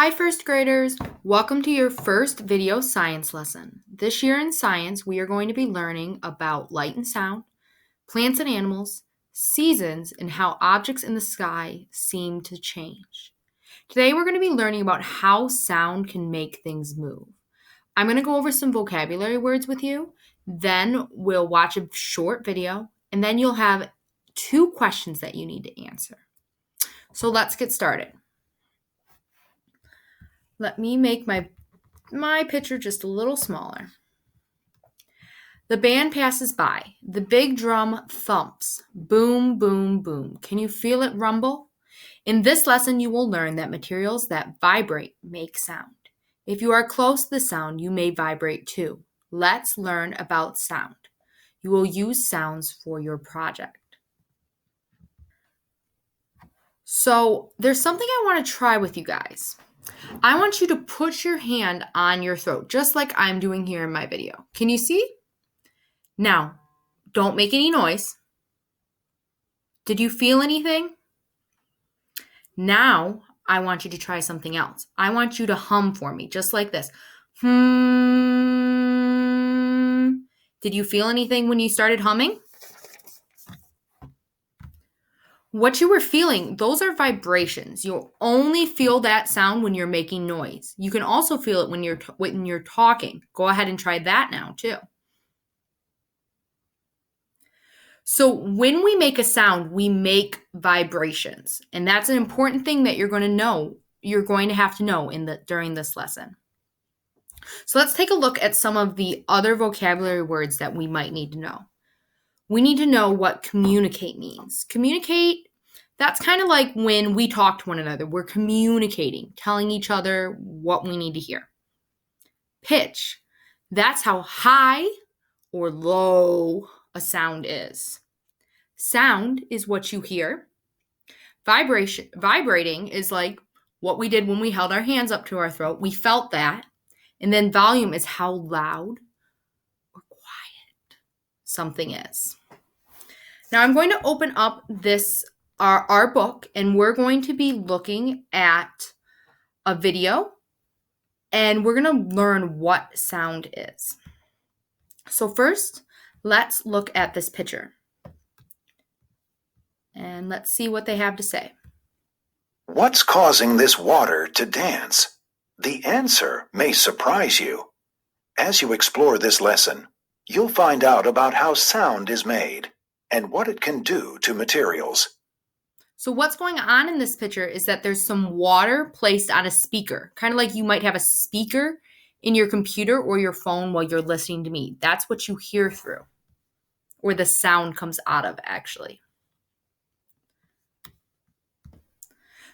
Hi, first graders. Welcome to your first video science lesson. This year in science, we are going to be learning about light and sound, plants and animals, seasons, and how objects in the sky seem to change. Today, we're going to be learning about how sound can make things move. I'm going to go over some vocabulary words with you, then we'll watch a short video, and then you'll have 2 questions that you need to answer. So let's get started. Let me make my picture just a little smaller. The band passes by. The big drum thumps. Boom, boom, boom. Can you feel it rumble? In this lesson, you will learn that materials that vibrate make sound. If you are close to the sound, you may vibrate too. Let's learn about sound. You will use sounds for your project. So, there's something I want to try with you guys. I want you to put your hand on your throat, just like I'm doing here in my video. Can you see? Now, don't make any noise. Did you feel anything? Now, I want you to try something else. I want you to hum for me, just like this. Did you feel anything when you started humming? What you were feeling, those are vibrations. You'll only feel that sound when you're making noise. You can also feel it when you're talking. Go ahead and try that now too. So when we make a sound, we make vibrations. And that's an important thing that you're going to have to know during this lesson. So let's take a look at some of the other vocabulary words that we might need to know. We need to know what communicate means. Communicate, that's kind of like when we talk to one another. We're communicating, telling each other what we need to hear. Pitch, that's how high or low a sound is. Sound is what you hear. Vibrating is like what we did when we held our hands up to our throat. We felt that. And then volume is how loud or quiet something is. Now I'm going to open up our book, and we're going to be looking at a video, and we're going to learn what sound is. So first, let's look at this picture. And let's see what they have to say. What's causing this water to dance? The answer may surprise you. As you explore this lesson, you'll find out about how sound is made and what it can do to materials. So what's going on in this picture is that there's some water placed on a speaker, kind of like you might have a speaker in your computer or your phone while you're listening to me. That's what you hear through, or the sound comes out of, actually.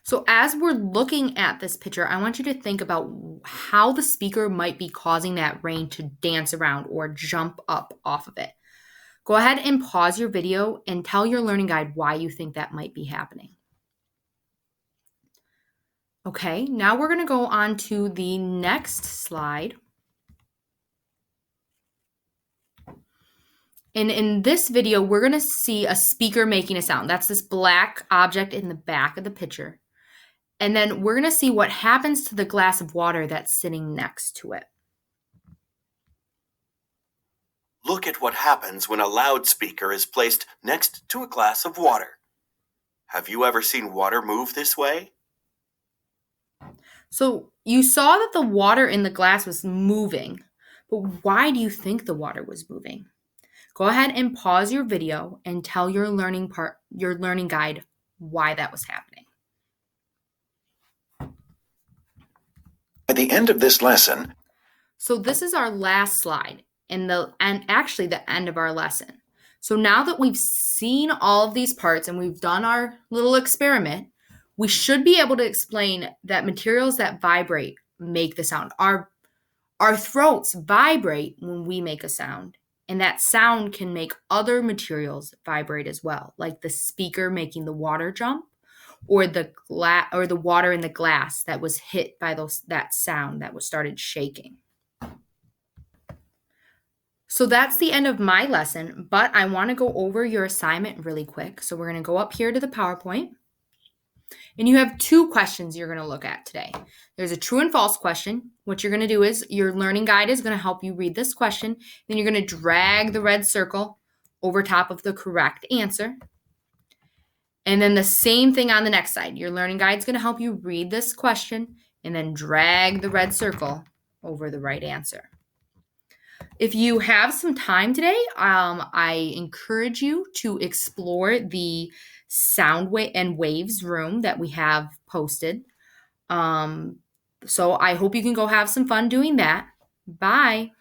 So as we're looking at this picture, I want you to think about how the speaker might be causing that rain to dance around or jump up off of it. Go ahead and pause your video and tell your learning guide why you think that might be happening. Okay, now we're going to go on to the next slide. And in this video, we're going to see a speaker making a sound. That's this black object in the back of the picture. And then we're going to see what happens to the glass of water that's sitting next to it. Look at what happens when a loudspeaker is placed next to a glass of water. Have you ever seen water move this way? So you saw that the water in the glass was moving, but why do you think the water was moving? Go ahead and pause your video and tell your learning guide why that was happening. At the end of this lesson, so this is our last slide and actually the end of our lesson. So now that we've seen all of these parts and we've done our little experiment, we should be able to explain that materials that vibrate make the sound. Our throats vibrate when we make a sound, and that sound can make other materials vibrate as well, like the speaker making the water jump, or the water in the glass that was hit by that sound that started shaking. So that's the end of my lesson, but I want to go over your assignment really quick. So we're going to go up here to the PowerPoint. And you have 2 questions you're going to look at today. There's a true and false question. What you're going to do is your learning guide is going to help you read this question. Then you're going to drag the red circle over top of the correct answer. And then the same thing on the next side. Your learning guide is going to help you read this question and then drag the red circle over the right answer. If you have some time today, I encourage you to explore the sound and waves room that we have posted. So I hope you can go have some fun doing that. Bye.